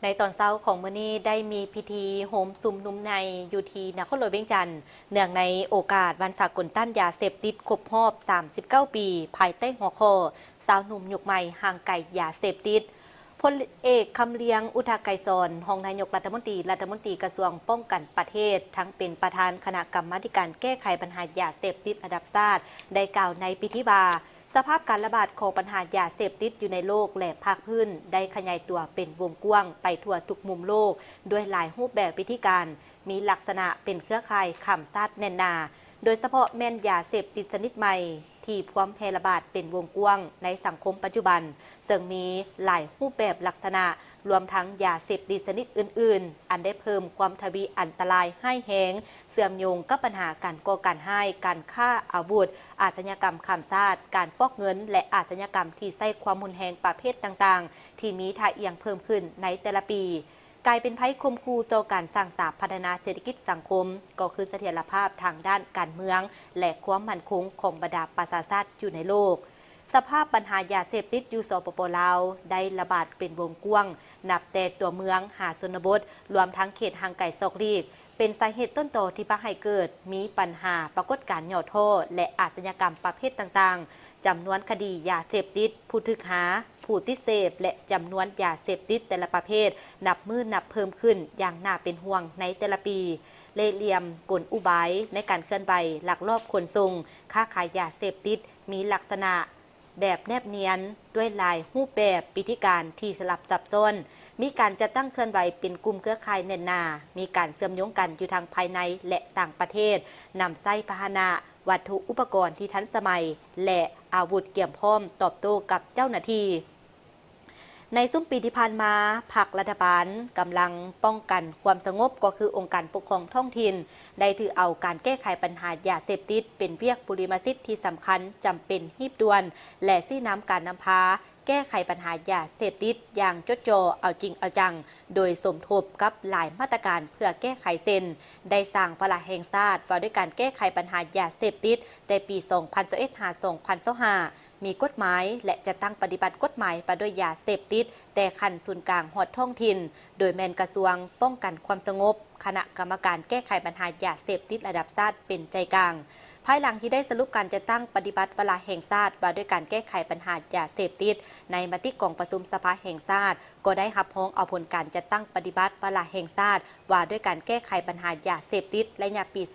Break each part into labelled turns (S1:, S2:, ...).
S1: ในตอนเช้าของมื้อนี้ได้มีพิธีโหมสุมนุมในอยู่ที่นครหลวงเวียงจันทน์เนื่องในโอกาสวันสากลต้านยาเสพติดครบรอบ 39 ปี ภายใต้หัวข้อสาวหนุ่มยุคใหม่ห่างไกลยาเสพติดพลเอกคำเลียงอุทาไกรสอนรองนายกรัฐมนตรีกระทรวงป้องกันประเทศ ทั้งเป็นประธานคณะกรรมาการแก้ไขปัญหายาเสพติดระดับชาติได้กล่าวในพิธีว่าสภาพการระบาดของปัญหายาเสพติดอยู่ในโลกและภาคพื้นได้ขยายตัวเป็นวงกว้างไปทั่วทุกมุมโลกด้วยหลายรูปแบบวิธีการมีลักษณะเป็นเครือข่ายข่ำซาดแน่นหนาโดยเฉพาะแม่นยาเสพติดชนิดใหม่ที่พร้อมแพร่ระบาดเป็นวงกว้างในสังคมปัจจุบันซึ่งมีหลายรูปแบบลักษณะรวมทั้งยาเสพติดชนิดอื่นๆอันได้เพิ่มความทวีอันตรายให้แหงเสื่อมโยงกับปัญหาการก่อการให้การฆ่าอาวุธอาชญากรรมข่ำซาดการฟอกเงินและอาชญากรรมที่ใช้ความรุนแรงประเภทต่างๆที่มีท่าเอียงเพิ่มขึ้นในแต่ละปีกลายเป็นภัยคมคูต่อการสร้างสรรค์พัฒนาเศรษฐกิจสังคมก็คือเสถียรภาพทางด้านการเมืองและความมั่นคงของบรรดาประชาชาติอยู่ในโลกสภาพปัญหายาเสพติดอยู่สปป.ลาวได้ระบาดเป็นวงกว้างนับแต่ตัวเมืองหาชนบทรวมทั้งเขตห่างไกลซอกลีกเป็นสาเหตุต้นตอที่พาให้เกิดมีปัญหาปรากฏการณ์หย่อโทษและอาชญากรรมประเภทต่างๆจำนวนคดียาเสพติดผู้ถูกหาผู้ติดเสพและจำนวนยาเสพติดแต่ละประเภทนับมือนับเพิ่มขึ้นอย่างน่าเป็นห่วงในแต่ละปีเล่ห์เหลี่ยมกลอุบายในการเคลื่อนไหวลักลอบขนส่งค้าขายยาเสพติดมีลักษณะแบบแนบเนียนด้วยลายรูปแบบพิธีการที่สลับซับซ้อนมีการจัดตั้งเคลื่อนไหวเป็นกลุ่มเครือข่ายแน่นหนามีการเชื่อมโยงกันอยู่ทางภายในและต่างประเทศนำไส้พาหนะวัตถุอุปกรณ์ที่ทันสมัยและอาวุธเกี่ยมพร้อมตอบโต้กับเจ้าหน้าที่ในซุ้มปีที่ผ่านมาพรรครัฐบาลกำลังป้องกันความสงบก็คือองค์การปกครองท้องถิ่นได้ถือเอาการแก้ไขปัญหายาเสพติดเป็นเวียกปุริมาสิทธิ์ที่สำคัญจำเป็นรีบด่วนและซี่น้ำการนำพาแก้ไขปัญหายาเสพติดอย่างจดจ่อเอาจริงเอาจังโดยสมทบกับหลายมาตรการเพื่อแก้ไขเส้นได้สร้างพลังแห่งชาติว่าด้วยการแก้ไขปัญหายาเสพติดในปี 2021-2025มีกฎหมายและจะตั้งปฏิบัติกฎหมายประด้วยยาเสพติดแต่ขั้นศูนย์กลางหอดท้องถิ่นโดยแมนกระทรวงป้องกันความสงบคณะกรรมการแก้ไขปัญหายาเสพติดระดับชาติเป็นใจกลางภายหลังที่ได้สรุปการจะตั้งปฏิบัติเวลาแห่งชาติว่าด้วยการแก้ไขปัญหายาเสพติดในมติกองประชุมสภาแห่งชาติก็ได้รับรองเอาผลการจะตั้งปฏิบัติเวลาแห่งชาติว่าด้วยการแก้ไขปัญหายาเสพติดระยะปี 2021-2025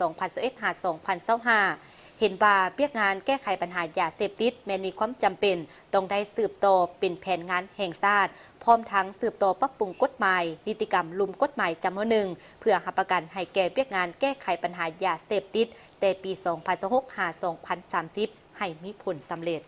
S1: เห็นว่าเปียกงานแก้ไขปัญหายาเสพติดแม้มีความจำเป็นต้องได้สืบต่อเป็นแผนงานแห่งชาติพร้อมทั้งสืบต่อปรับปรุงกฎหมายนิติกรรมลุมกฎหมายจำนวนหนึ่งเพื่อรับประกันให้แก่เปียกงานแก้ไขปัญหายาเสพติดแต่ปี 2026-2030 ให้มีผลสำเร็จ